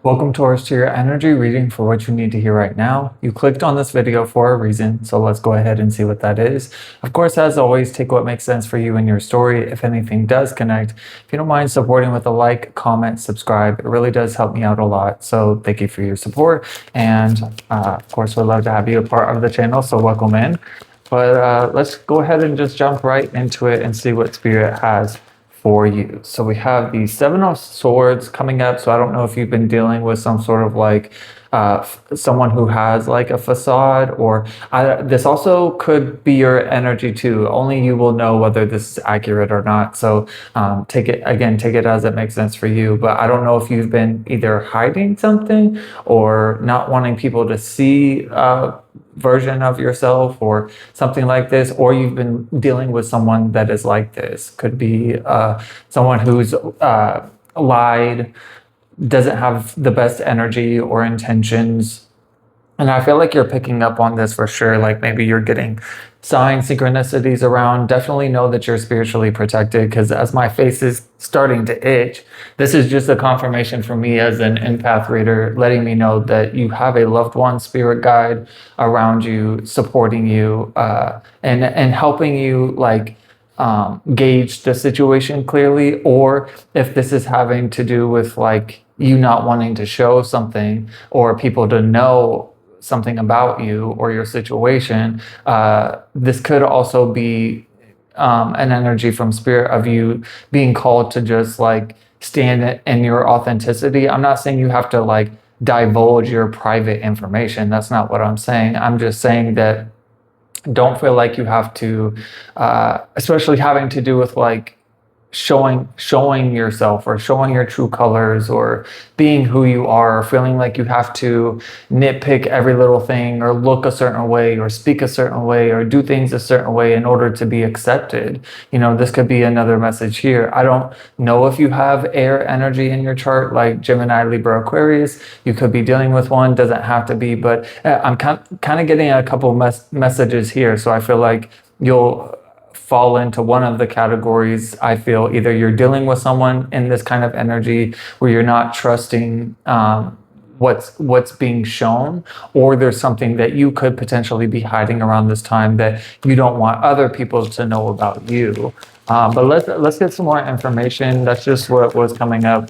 Welcome, Taurus, to your energy reading for what you need to hear right now. You clicked on this video for a reason, so let's go ahead and see what that is. Of course, as always, take what makes sense for you and your story. If anything does connect, if you don't mind supporting with a like, comment, subscribe, it really does help me out a lot. So thank you for your support. And of course, we'd love to have you a part of the channel, so welcome in. But let's go ahead and just jump right into it and see what Spirit has for you. So we have the Seven of Swords coming up. So I don't know if you've been dealing with some sort of like someone who has like a facade, or this also could be your energy too. Only you will know whether this is accurate or not. So take it as it makes sense for you. But I don't know if you've been either hiding something or not wanting people to see version of yourself or something like this, or you've been dealing with someone that is like this. Could be someone who's lied, doesn't have the best energy or intentions. And I feel like you're picking up on this for sure. Like maybe you're getting signs, synchronicities around. Definitely know that you're spiritually protected, because as my face is starting to itch, this is just a confirmation for me as an empath reader, letting me know that you have a loved one, spirit guide around you, supporting you and helping you like gauge the situation clearly. Or if this is having to do with like you not wanting to show something or people to know something about you or your situation, this could also be an energy from spirit of you being called to just like stand in your authenticity. I'm not saying you have to like divulge your private information. That's not what I'm saying. I'm just saying that don't feel like you have to, especially having to do with like showing yourself or showing your true colors or being who you are, or feeling like you have to nitpick every little thing or look a certain way or speak a certain way or do things a certain way in order to be accepted. You know, this could be another message here. I don't know if you have air energy in your chart like Gemini, Libra, Aquarius. You could be dealing with one, doesn't have to be, but I'm kind of getting a couple messages here. So I feel like you'll fall into one of the categories. I feel either you're dealing with someone in this kind of energy where you're not trusting what's being shown, or there's something that you could potentially be hiding around this time that you don't want other people to know about you. But let's get some more information. That's just what was coming up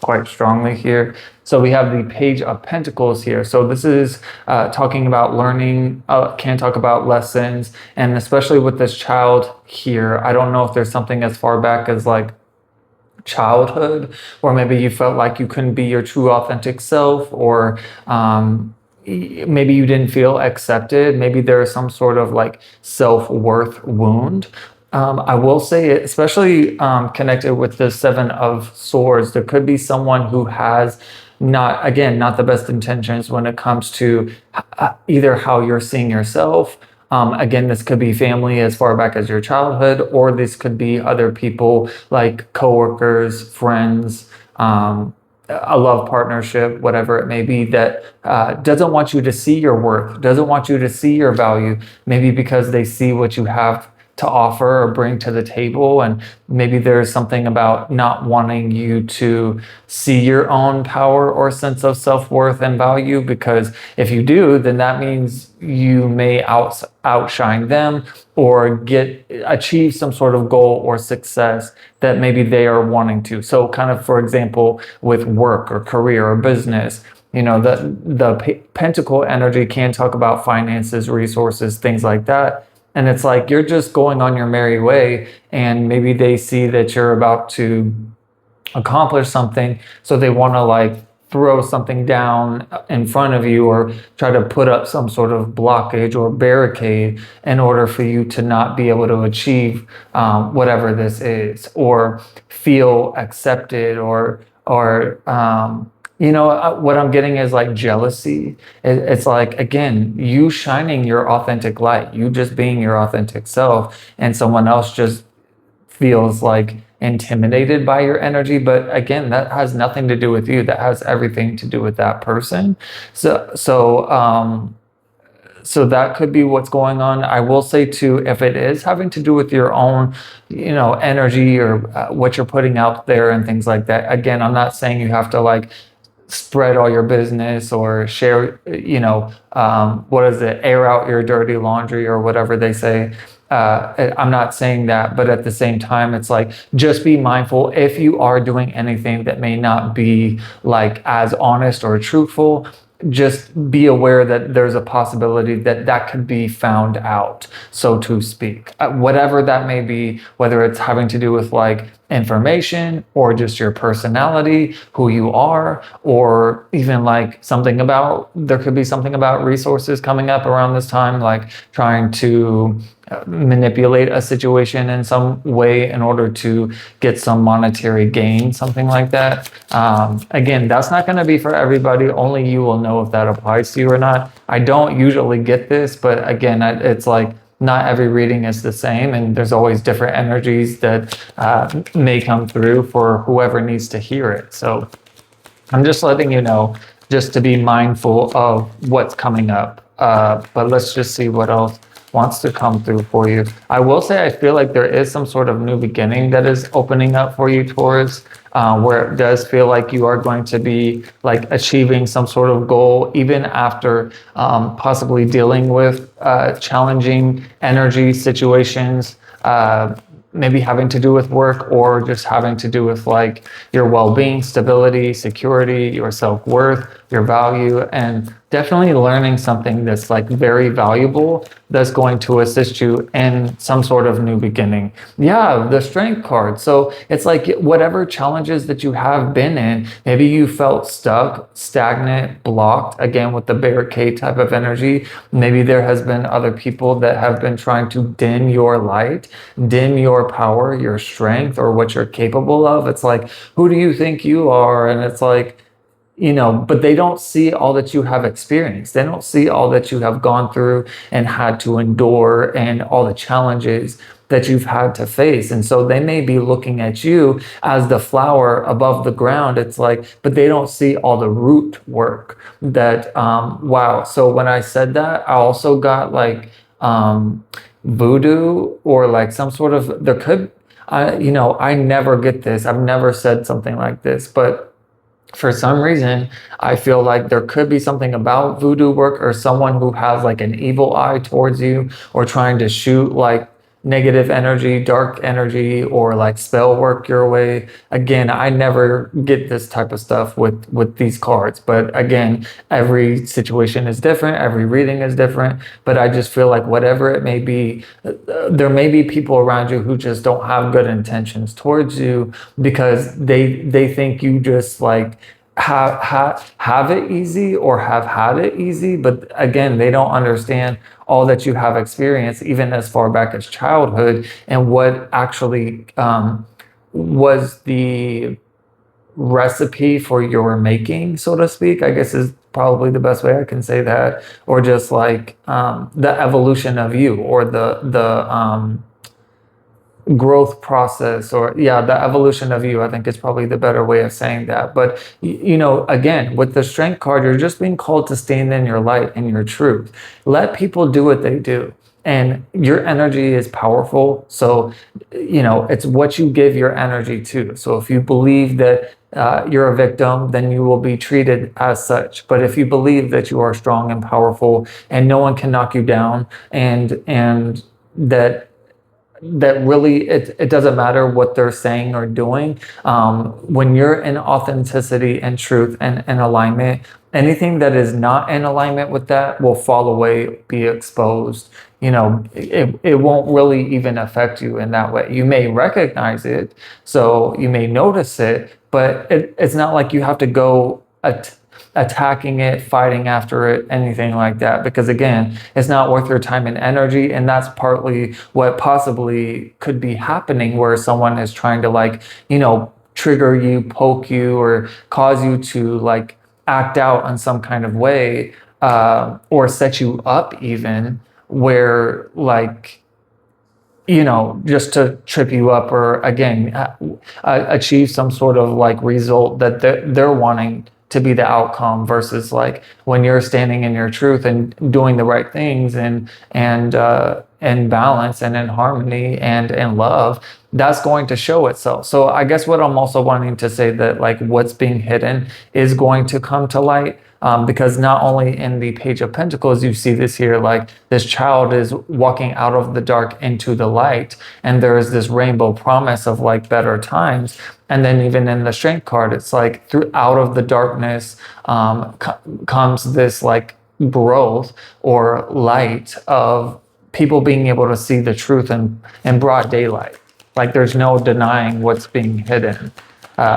quite strongly here. So we have the Page of Pentacles here. So this is talking about learning, can talk about lessons, and especially with this child here, I don't know if there's something as far back as like childhood, or maybe you felt like you couldn't be your true authentic self, or maybe you didn't feel accepted. Maybe there is some sort of like self-worth wound. I will say, especially connected with the Seven of Swords, there could be someone who has not the best intentions when it comes to either how you're seeing yourself. Again, this could be family as far back as your childhood, or this could be other people like coworkers, friends, a love partnership, whatever it may be, that doesn't want you to see your worth, doesn't want you to see your value, maybe because they see what you have to offer or bring to the table. And maybe there's something about not wanting you to see your own power or sense of self-worth and value, because if you do, then that means you may outshine them or achieve some sort of goal or success that maybe they are wanting to. So kind of, for example, with work or career or business, you know, the pentacle energy can talk about finances, resources, things like that. And it's like you're just going on your merry way, and maybe they see that you're about to accomplish something, so they want to like throw something down in front of you or try to put up some sort of blockage or barricade in order for you to not be able to achieve whatever this is, or feel accepted, or you know, what I'm getting is like jealousy. It's like, again, you shining your authentic light, you just being your authentic self, and someone else just feels like intimidated by your energy. But again, that has nothing to do with you. That has everything to do with that person. So that could be what's going on. I will say too, if it is having to do with your own, you know, energy or what you're putting out there and things like that. Again, I'm not saying you have to like spread all your business or share, what is it, air out your dirty laundry or whatever they say. I'm not saying that, but at the same time, it's like, just be mindful if you are doing anything that may not be like as honest or truthful. Just be aware that there's a possibility that that could be found out, so to speak. Whatever that may be, whether it's having to do with like information or just your personality, who you are, or even like there could be something about resources coming up around this time, like trying to manipulate a situation in some way in order to get some monetary gain, something like that. Again, that's not going to be for everybody. Only you will know if that applies to you or not. I don't usually get this, but again, it's like not every reading is the same, and there's always different energies that may come through for whoever needs to hear it. So I'm just letting you know, just to be mindful of what's coming up. But let's just see what else wants to come through for you. I will say I feel like there is some sort of new beginning that is opening up for you, Taurus, where it does feel like you are going to be like achieving some sort of goal, even after possibly dealing with challenging energy situations, maybe having to do with work or just having to do with like your well-being, stability, security, your self-worth, your value, and definitely learning something that's like very valuable that's going to assist you in some sort of new beginning. Yeah, the Strength card. So it's like whatever challenges that you have been in, maybe you felt stuck, stagnant, blocked, again with the barricade type of energy. Maybe there has been other people that have been trying to dim your light, dim your power, your strength, or what you're capable of. It's like, who do you think you are? And it's like, but they don't see all that you have experienced. They don't see all that you have gone through and had to endure and all the challenges that you've had to face. And so they may be looking at you as the flower above the ground. It's like, but they don't see all the root work that, wow. So when I said that, I also got like voodoo or like some sort of, there could, I never get this. I've never said something like this, but for some reason, I feel like there could be something about voodoo work or someone who has like an evil eye towards you or trying to shoot like negative energy, dark energy, or like spell work your way. Again, I never get this type of stuff with these cards, but again, every situation is different, every reading is different, but I just feel like whatever it may be, there may be people around you who just don't have good intentions towards you because they think you just like have it easy or have had it easy, but again, they don't understand all that you have experienced, even as far back as childhood, and what actually was the recipe for your making, so to speak, I guess is probably the best way I can say that, or just like the evolution of you, or the growth process, or the evolution of you, I think is probably the better way of saying that. But again, with the Strength card, you're just being called to stand in your light and your truth. Let people do what they do, and your energy is powerful. So it's what you give your energy to. So if you believe that you're a victim, then you will be treated as such. But if you believe that you are strong and powerful and no one can knock you down, and that really it doesn't matter what they're saying or doing, when you're in authenticity and truth and alignment, anything that is not in alignment with that will fall away, be exposed. It won't really even affect you in that way. You may recognize it, so you may notice it, but it's not like you have to go attacking it, fighting after it, anything like that, because again, it's not worth your time and energy. And that's partly what possibly could be happening, where someone is trying to like trigger you, poke you, or cause you to like act out on some kind of way, or set you up even, where like just to trip you up, or again achieve some sort of like result that they're wanting to be the outcome, versus like when you're standing in your truth and doing the right things and in balance and in harmony and in love, that's going to show itself. So I guess what I'm also wanting to say, that like what's being hidden is going to come to light. Because not only in the Page of Pentacles, you see this here, like this child is walking out of the dark into the light, and there is this rainbow promise of like better times. And then even in the Strength card, it's like through out of the darkness comes this like growth or light of people being able to see the truth in broad daylight. Like there's no denying what's being hidden.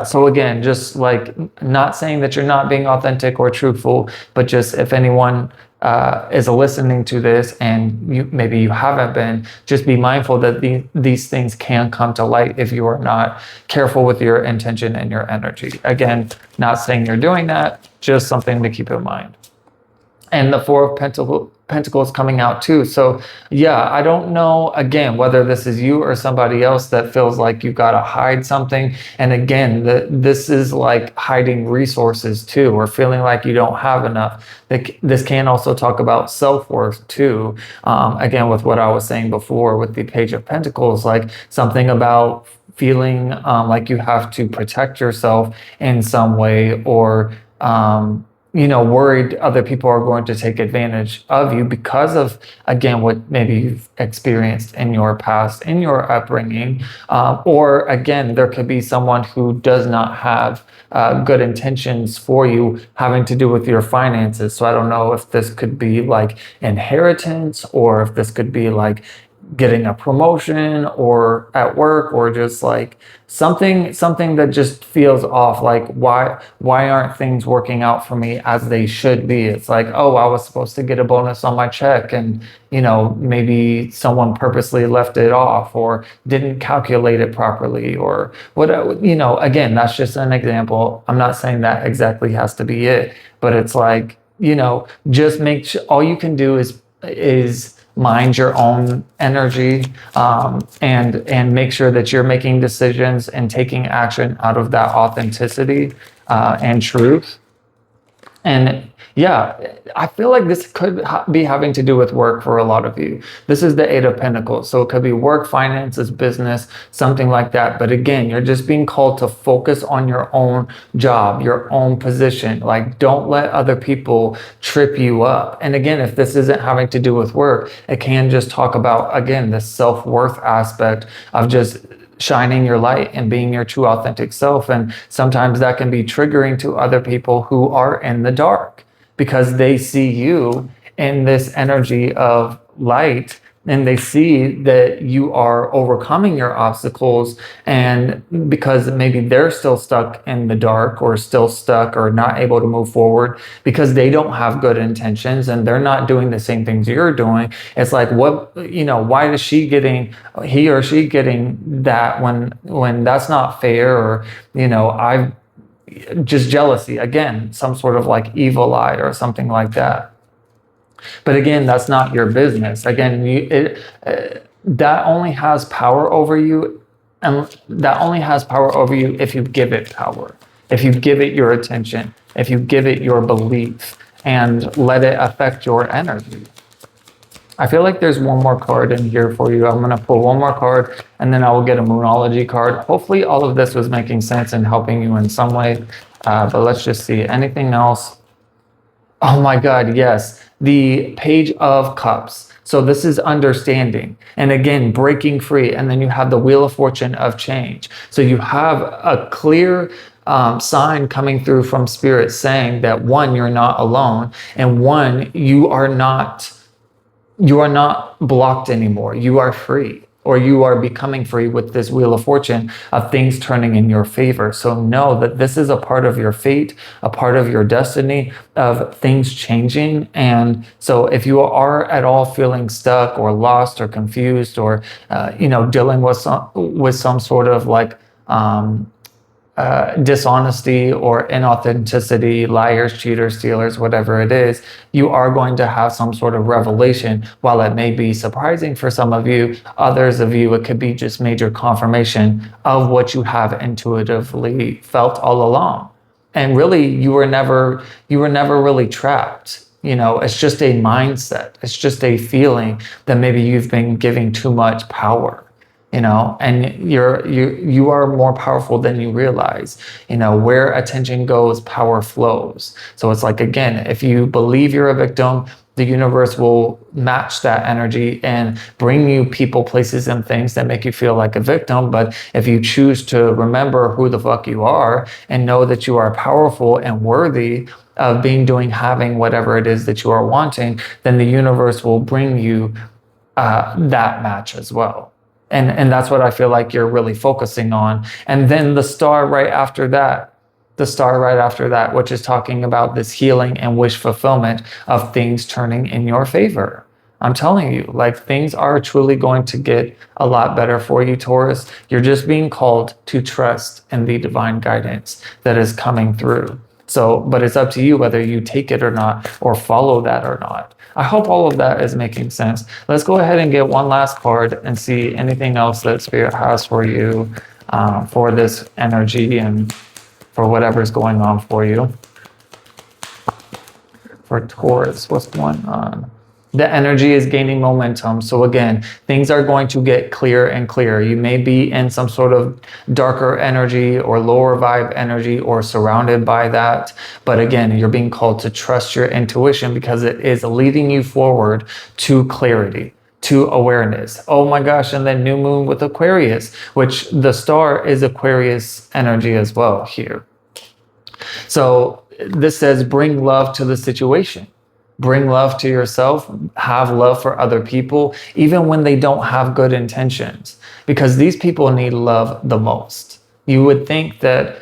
So again, just like not saying that you're not being authentic or truthful, but just if anyone is listening to this and maybe you haven't been, just be mindful that these things can come to light if you are not careful with your intention and your energy. Again, not saying you're doing that, just something to keep in mind. And the Four of Pentacles coming out too. So yeah, I don't know, again, whether this is you or somebody else that feels like you got to hide something. And again, this is like hiding resources too, or feeling like you don't have enough. This can also talk about self-worth too. Again, with what I was saying before with the Page of Pentacles, like something about feeling like you have to protect yourself in some way, or worried other people are going to take advantage of you because of, again, what maybe you've experienced in your past, in your upbringing. Or again, there could be someone who does not have good intentions for you, having to do with your finances. So I don't know if this could be like inheritance, or if this could be like getting a promotion or at work, or just like something that just feels off. Like why aren't things working out for me as they should be? It's like, oh, I was supposed to get a bonus on my check, and maybe someone purposely left it off or didn't calculate it properly, or what. Again, that's just an example. I'm not saying that exactly has to be it, but it's like, just make sure all you can do is mind your own energy, and make sure that you're making decisions and taking action out of that authenticity and truth. And yeah, I feel like this could be having to do with work for a lot of you. This is the Eight of Pentacles. So it could be work, finances, business, something like that. But again, you're just being called to focus on your own job, your own position. Like, don't let other people trip you up. And again, if this isn't having to do with work, it can just talk about, again, the self-worth aspect of just shining your light and being your true authentic self. And sometimes that can be triggering to other people who are in the dark, because they see you in this energy of light, and they see that you are overcoming your obstacles. And because maybe they're still stuck in the dark, or still stuck or not able to move forward because they don't have good intentions and they're not doing the same things you're doing. It's like, why is he or she getting that when that's not fair? Or, I've just jealousy, again, some sort of like evil eye or something like that. But again, that's not your business. Again, that only has power over you, and that only has power over you if you give it power, if you give it your attention, if you give it your belief, and let it affect your energy. I feel like there's one more card in here for you. I'm going to pull one more card, and then I will get a Moonology card. Hopefully all of this was making sense and helping you in some way. But let's just see. Anything else? Oh my God, yes. The Page of Cups. So this is understanding. And again, breaking free. And then you have the Wheel of Fortune of change. So you have a clear sign coming through from Spirit saying that, one, you're not alone. And one, you are not blocked anymore. You are free, or you are becoming free with this Wheel of Fortune of things turning in your favor. So know that this is a part of your fate, a part of your destiny, of things changing. And so if you are at all feeling stuck or lost or confused, or dealing with some sort of like dishonesty or inauthenticity, liars, cheaters, stealers, whatever it is, you are going to have some sort of revelation. While it may be surprising for some of you, others of you, it could be just major confirmation of what you have intuitively felt all along. And really, you were never really trapped. It's just a mindset. It's just a feeling that maybe you've been giving too much power. and you are more powerful than you realize. Where attention goes, power flows. So it's like, again, if you believe you're a victim, the universe will match that energy and bring you people, places, and things that make you feel like a victim. But if you choose to remember who the fuck you are and know that you are powerful and worthy of having whatever it is that you are wanting, then the universe will bring you that match as well. And that's what I feel like you're really focusing on. And then the star right after that, which is talking about this healing and wish fulfillment of things turning in your favor. I'm telling you, like, things are truly going to get a lot better for you, Taurus. You're just being called to trust in the divine guidance that is coming through. So, but it's up to you whether you take it or not, or follow that or not. I hope all of that is making sense. Let's go ahead and get one last card and see anything else that Spirit has for you, for this energy and for whatever's going on for you. For Taurus, what's going on? The energy is gaining momentum. So again, things are going to get clearer and clearer. You may be in some sort of darker energy or lower vibe energy or surrounded by that. But again, you're being called to trust your intuition because it is leading you forward to clarity, to awareness. Oh my gosh, and then new moon with Aquarius, which the star is Aquarius energy as well here. So this says bring love to the situation. Bring love to yourself, have love for other people, even when they don't have good intentions, because these people need love the most. You would think that,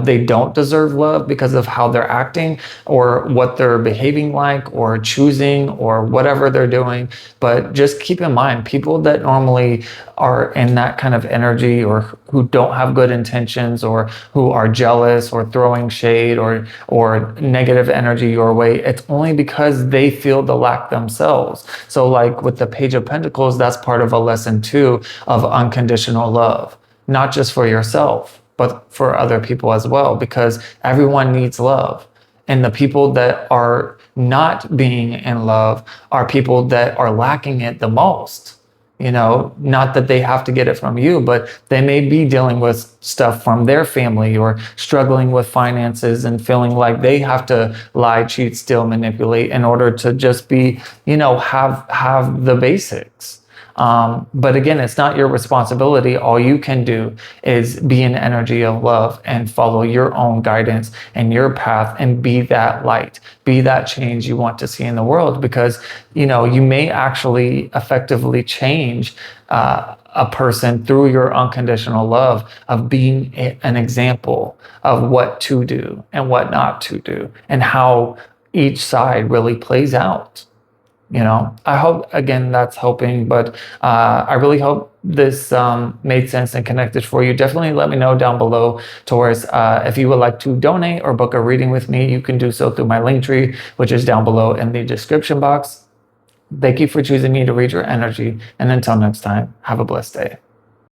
they don't deserve love because of how they're acting or what they're behaving like or choosing or whatever they're doing. But just keep in mind, people that normally are in that kind of energy or who don't have good intentions or who are jealous or throwing shade or negative energy your way, it's only because they feel the lack themselves. So like with the Page of Pentacles, that's part of a lesson too of unconditional love, not just for yourself, but for other people as well, because everyone needs love. And the people that are not being in love are people that are lacking it the most. Not that they have to get it from you, but they may be dealing with stuff from their family or struggling with finances and feeling like they have to lie, cheat, steal, manipulate in order to just be, have the basics. But again, it's not your responsibility. All you can do is be an energy of love and follow your own guidance and your path and be that light, be that change you want to see in the world, because, you may actually effectively change a person through your unconditional love of being an example of what to do and what not to do and how each side really plays out. I hope, again, that's helping, but I really hope this made sense and connected for you. Definitely let me know down below, Taurus. If you would like to donate or book a reading with me, you can do so through my link tree, which is down below in the description box. Thank you for choosing me to read your energy. And until next time, have a blessed day.